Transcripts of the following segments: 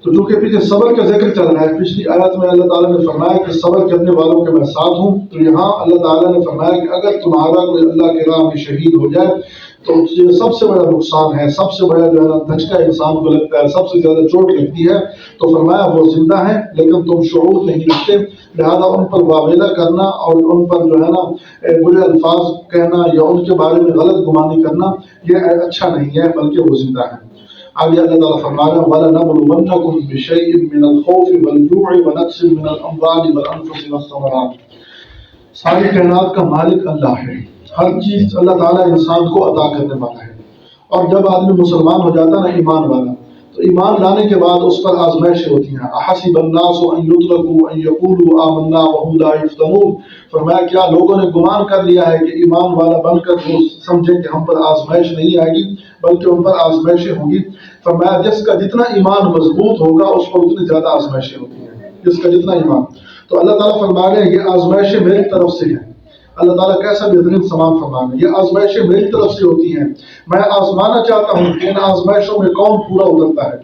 تو چونکہ پیچھے صبر کا ذکر چل رہا ہے، پچھلی آیت میں اللہ تعالیٰ نے فرمایا کہ صبر کرنے والوں کے میں ساتھ ہوں، تو یہاں اللہ تعالیٰ نے فرمایا کہ اگر تمہارا کوئی اللہ کے راہ میں شہید ہو جائے تو یہ سب سے بڑا نقصان ہے، سب سے بڑا جو ہے نا دھچکا انسان کو لگتا ہے، سب سے زیادہ چوٹ لگتی ہے۔ تو فرمایا وہ زندہ ہیں لیکن تم شعور نہیں رکھتے، لہذا ان پر واویلا کرنا اور ان پر جو ہے نا برے الفاظ کہنا یا ان کے بارے میں غلط گمانی کرنا یہ اچھا نہیں ہے، بلکہ وہ زندہ ہیں۔ آگے اللہ تعالیٰ فرما رہا ہے وَلَنَبْلُوَنَّكُمْ بِشَيْءٍ مِّنَ الْخَوْفِ وَالْجُوعِ وَنَقْصٍ مِّنَ الْأَمْوَالِ وَالْأَنفُسِ وَالثَّمَرَاتِ۔ ساری کائنات کا مالک اللہ ہے، ہر چیز اللہ تعالیٰ انسان کو عطا کرنے والا ہے، اور جب آدمی مسلمان ہو جاتا ہے نا ایمان والا، تو ایمان لانے کے بعد اس پر آزمائشیں ہوتی ہیں۔ احسب الناس ان یترکوا ان یقولوا آمنا وهم لا یفتنون، فرمایا کیا لوگوں نے گمان کر لیا ہے کہ ایمان والا بن کر وہ سمجھے کہ ہم پر آزمائش نہیں آئے گی بلکہ ان پر آزمائشیں ہوں گی۔ فرمایا جس کا جتنا ایمان مضبوط ہوگا اس پر اتنی زیادہ آزمائشیں ہوتی ہیں، جس کا جتنا ایمان۔ تو اللہ تعالیٰ فرما رہے ہیں یہ آزمائشیں میری طرف سے ہیں۔ اللہ تعالیٰ کیسا بہترین سامان فرمانا، یہ آزمائشیں میری طرف سے ہوتی ہیں، میں آزمانا چاہتا ہوں کہ ان آزمائشوں میں کون پورا اترتا ہے۔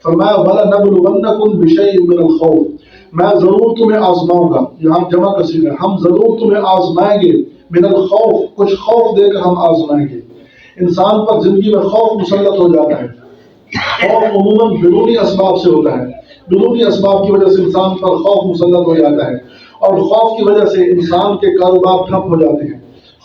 فرمایا وَلَنَبْلُوَنَّكُمْ بِشَيْءٍ مِّنَ الْخَوْفِ، میں ضرور تمہیں آزماؤں گا، یہاں جمع کثیر ہے، ہم ضرور تمہیں آزمائیں گے، من الخوف، کچھ خوف دے کر ہم آزمائیں گے۔ انسان پر زندگی میں خوف مسلط ہو جاتا ہے، خوف عموماً بیرونی اسباب سے ہوتا ہے، بیرونی اسباب کی وجہ سے انسان پر خوف مسلط ہو جاتا ہے، اور خوف کی وجہ سے انسان کے کاروبار ٹھپ ہو جاتے ہیں،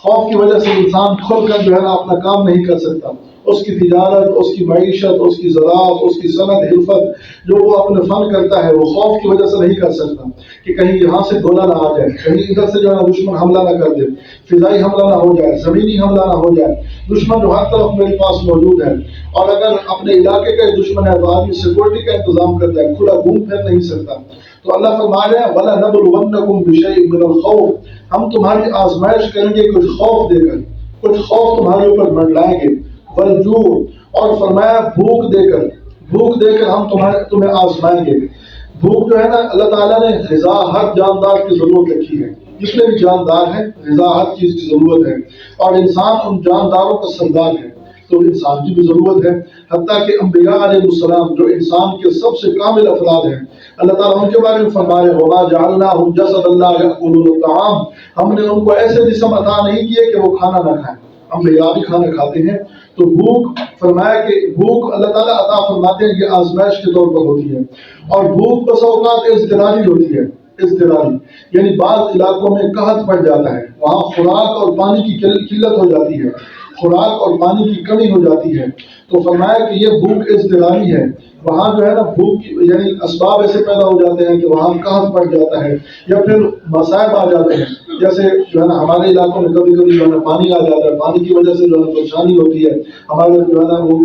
خوف کی وجہ سے انسان کھل کر جو ہے نا اپنا کام نہیں کر سکتا، اس کی تجارت، اس کی معیشت، اس کی زراعت، اس کی صنعت حرفت جو وہ اپنے فن کرتا ہے وہ خوف کی وجہ سے نہیں کر سکتا کہ کہیں یہاں سے گولہ نہ آ جائے، کہیں ادھر سے جو ہے دشمن حملہ نہ کر دے، فضائی حملہ نہ ہو جائے، زمینی حملہ نہ ہو جائے، دشمن جو ہر طرف میرے پاس موجود ہے، اور اگر اپنے علاقے کا دشمن ہے تو آدمی سیکورٹی کا انتظام کرتا ہے، کھلا گھوم پھر نہیں سکتا۔ تو اللہ فرما رہے ہیں وَلَنَبْلُوَنَّكُمْ بِشَيْءٍ مِّنَ الْخَوْفِ، ہم تمہاری آزمائش کریں گے کچھ خوف دے کر، کچھ خوف تمہارے اوپر منڈلائیں گے، وَالْجُوعِ، اور فرمایا بھوک دے کر ہم تمہیں آزمائیں گے۔ بھوک جو ہے نا اللہ تعالیٰ نے غذا ہر جاندار کی ضرورت رکھی ہے، جتنے بھی جاندار ہیں غذا ہر چیز کی ضرورت ہے، اور انسان ان جانداروں کا سردار ہے تو انسان کی بھی ضرورت ہے، حتیٰ کہ انبیاء علیہ السلام جو انسان کے سب سے کامل افراد ہیں، اللہ تعالیٰ ان کے بارے میں فرما رہے وَمَا جَعَلْنَاهُمْ جَسَدًا لَا يَأْكُلُونَ الطَّعَامَ، ہم نے ان کو ایسے جسم عطا نہیں کیے کہ وہ کھانا نہ کھائیں، انبیاء بھی کھانا کھاتے ہیں۔ تو بھوک، فرمایا کہ بھوک اللہ تعالیٰ عطا فرماتے ہیں، یہ آزمائش کے طور پر ہوتی ہے، اور بھوک بس اوقات اضطراری ہوتی ہے، اضطراری یعنی بعض علاقوں میں قحط پڑ جاتا ہے، وہاں خوراک اور پانی کی قلت ہو جاتی ہے، خوراک اور پانی کی کمی ہو جاتی ہے، تو فرمایا کہ یہ بھوک اضطراری ہے، وہاں جو ہے نا بھوک یعنی اسباب ایسے پیدا ہو جاتے ہیں کہ وہاں قحط پڑ جاتا ہے یا پھر مصائب آ جاتے ہیں، جیسے جو ہے نا ہمارے علاقوں میں کبھی کبھی جو ہے نا پانی آ جاتا ہے، پانی کی وجہ سے جو ہے نا پریشانی ہوتی ہے، ہمارے جو ہے نا وہ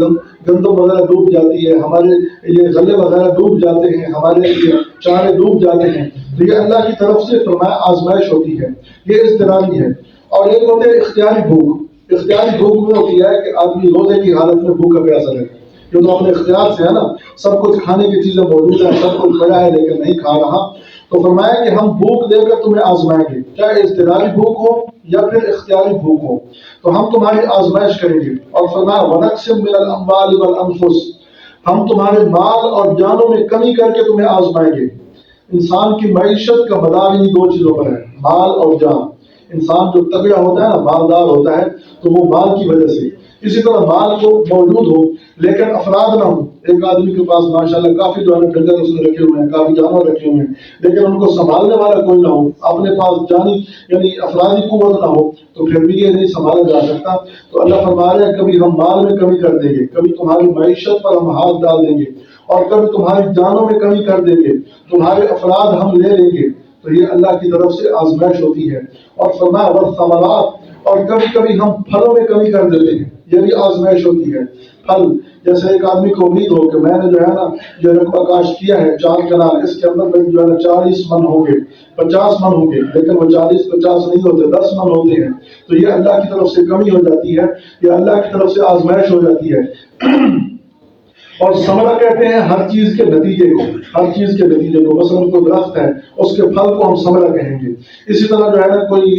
گندم وغیرہ ڈوب جاتی ہے، ہمارے یہ غلے وغیرہ ڈوب جاتے ہیں، ہمارے یہ چارے ڈوب جاتے ہیں، تو یہ اللہ کی طرف سے فرمایا آزمائش ہوتی ہے، یہ اضطراری ہے۔ اور ایک ہوتے ہے اختیاری بھوک، اختیاری بھوک میں ہوتی ہے کہ آدمی روزے کی حالت میں بھوکا پیاسا رہتا ہے، جو تو اپنے اختیار سے ہے نا، سب کچھ کھانے کی چیزیں موجود ہیں، سب کچھ پڑا ہے لیکن نہیں کھا رہا، تو فرمایا کہ ہم بھوک دے کر تمہیں آزمائیں گے، چاہے اضطراری بھوک ہو یا پھر اختیاری بھوک ہو، تو ہم تمہاری آزمائش کریں گے۔ اور فرمایا وَنَقْصٍ مِّنَ الْأَمْوَالِ وَالْأَنفُسِ، ہم تمہارے مال اور جانوں میں کمی کر کے تمہیں آزمائیں گے۔ انسان کی معیشت کا مدار انہی دو چیزوں پر ہے، مال اور جان۔ انسان جو تگڑا ہوتا ہے نا، مالدار ہوتا ہے، تو وہ مال کی وجہ سے، اسی طرح مال کو موجود ہو لیکن افراد نہ ہو، ایک آدمی کے پاس ماشاءاللہ کافی جو ہے ڈنگر اس نے رکھے ہوئے ہیں، کافی جانور رکھے ہوئے ہیں، لیکن ان کو سنبھالنے والا کوئی نہ ہو، اپنے پاس جانی یعنی افرادی قوت نہ ہو، تو پھر بھی یہ نہیں سنبھالا جا سکتا۔ تو اللہ فرما رہے ہیں کبھی ہم مال میں کمی کر دیں گے، کبھی تمہاری معیشت پر ہم ہاتھ ڈال دیں گے، اور کبھی تمہاری جانوں میں کمی کر دیں گے، تمہارے افراد ہم لے لیں گے، تو یہ اللہ کی طرف سے آزمائش ہوتی ہے۔ اور فرمایا والثمرات، اور کبھی کبھی ہم پھلوں میں کمی کر دیتے ہیں، یہ بھی آزمائش ہوتی ہے۔ پھل جیسے ایک آدمی کو امید ہو کہ میں نے جو ہے نا یہ رقبہ کاشت کیا ہے 4 کنال، اس کے اندر جو ہے نا 40 من ہوں گے، 50 من ہوں گے، لیکن وہ 40-50 نہیں ہوتے، 10 من ہوتے ہیں، تو یہ اللہ کی طرف سے کمی ہو جاتی ہے، یہ اللہ کی طرف سے آزمائش ہو جاتی ہے۔ اور ثمرہ کہتے ہیں ہر چیز کے نتیجے کو، ہر چیز کے نتیجے کو، مثلا کوئی درخت ہے اس کے پھل کو ہم ثمرہ کہیں گے. اسی طرح جو ہے نا کوئی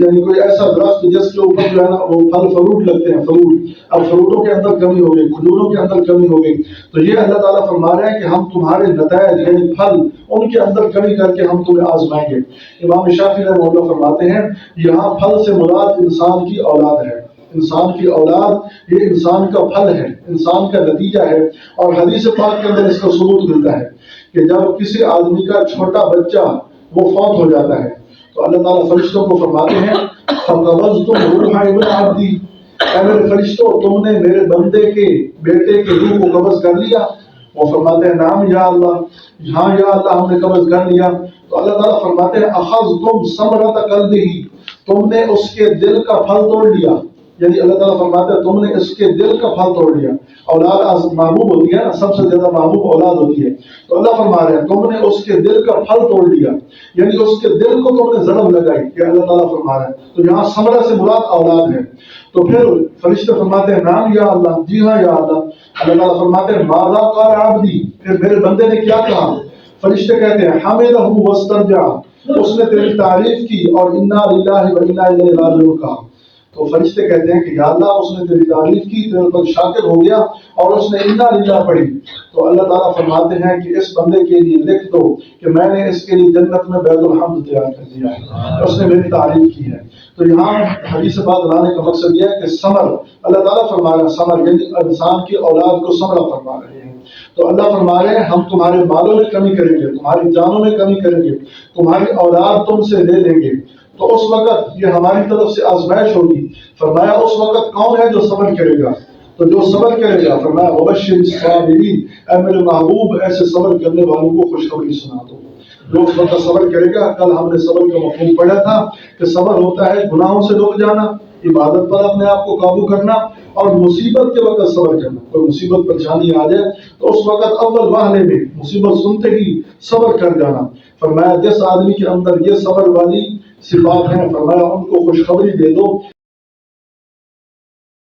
یعنی کوئی ایسا درخت جس کے اوپر جو ہے نا وہ پھل فروٹ لگتے ہیں، فروٹ، اب فروٹوں کے اندر کمی ہو گئی، کھجوروں کے اندر کمی ہو گئی، تو یہ اللہ تعالیٰ فرما رہے ہیں کہ ہم تمہارے نتائج یعنی پھل ان کے اندر کمی کر کے ہم تمہیں آزمائیں گے. امام شافعی رحمہ اللہ فرماتے ہیں یہاں پھل سے مراد انسان کی اولاد ہے. انسان کی اولاد یہ انسان کا پھل ہے، انسان کا نتیجہ ہے. اور حدیث پاک کے اندر اس کا ثبوت ملتا ہے کہ جب کسی آدمی کا چھوٹا بچہ وہ فوت ہو جاتا ہے تو اللہ تعالیٰ فرشتوں کو فرماتے ہیں فَقَبَضْتُمْ رُوحَ ابْنِ عَبْدِي، اے میرے فرشتوں تم نے میرے بندے کے بیٹے کے روح کو قبض کر لیا. وہ فرماتے ہیں نام یا اللہ، ہاں یا اللہ ہم نے قبض کر لیا. تو اللہ تعالیٰ فرماتے ہیں اخذتم ثمرۃ قلبہ، تم نے اس کے دل کا پھل توڑ لیا. یعنی اللہ تعالیٰ فرماتے ہیں تم نے اس کے دل کا پھل توڑ لیا. اولاد محبوب ہوتی ہے نا، سب سے زیادہ محبوب اولاد ہوتی ہے. تو اللہ فرما رہے ہیں تم نے اس کے دل کا پھل توڑ لیا، یعنی اس کے دل کو تم نے ضرب لگائی. یہ اللہ تعالیٰ فرما رہے ہیں. تو یہاں ثمرہ سے مراد اولاد ہے. تو پھر فرشتے فرماتے ہیں نام یا اللہ، جی ہاں یا اللہ. اللہ تعالیٰ فرماتے ہیں ماذا قال عبدی، پھر میرے بندے نے کیا کہا؟ فرشتے کہتے ہیں حمدہ واسترجع، اس نے تیری تعریف کی اور انا للہ و انا الیہ راجعون کہا. تو فرشتے کہتے ہیں کہ یا اللہ اس نے تیری تعریف کی، تیرے پر شاکر ہو گیا اور اس نے انا للہ پڑھی. تو اللہ تعالیٰ فرماتے ہیں کہ اس بندے کے لیے لکھ دو کہ میں نے اس کے لیے جنت میں بیت الحمد تیار کر دیا ہے، اس نے میری تعریف کی ہے. تو یہاں حدیث بات لانے کا مقصد یہ ہے کہ ثمر اللہ تعالیٰ فرما رہے ہیں، ثمر یعنی انسان کی اولاد کو ثمرہ فرما رہے ہیں. تو اللہ فرما رہے ہیں ہم تمہارے مالوں میں کمی کریں گے، تمہاری جانوں میں کمی کریں گے، تمہاری اولاد تم سے لے لیں گے. تو اس وقت یہ ہماری طرف سے آزمائش ہوگی. فرمایا اس وقت کون ہے جو صبر کرے گا؟ تو جو صبر کرے گا فرمایا وبشر الصابرین، اے میرے محبوب ایسے صبر کرنے والوں کو خوشخبری سنا دو. جو اس وقت صبر کرے گا، کل ہم نے صبر کا مفہوم پڑھا تھا کہ صبر ہوتا ہے گناہوں سے رک جانا، عبادت پر اپنے آپ کو قابو کرنا، اور مصیبت کے وقت صبر کرنا. کوئی مصیبت پریشانی آ جائے تو اس وقت اول واہنے میں مصیبت سنتے ہی صبر کر جانا. فرمایا جس آدمی کے اندر یہ صبر والی صفات ہیں فرمایا ان کو خوشخبری دے دو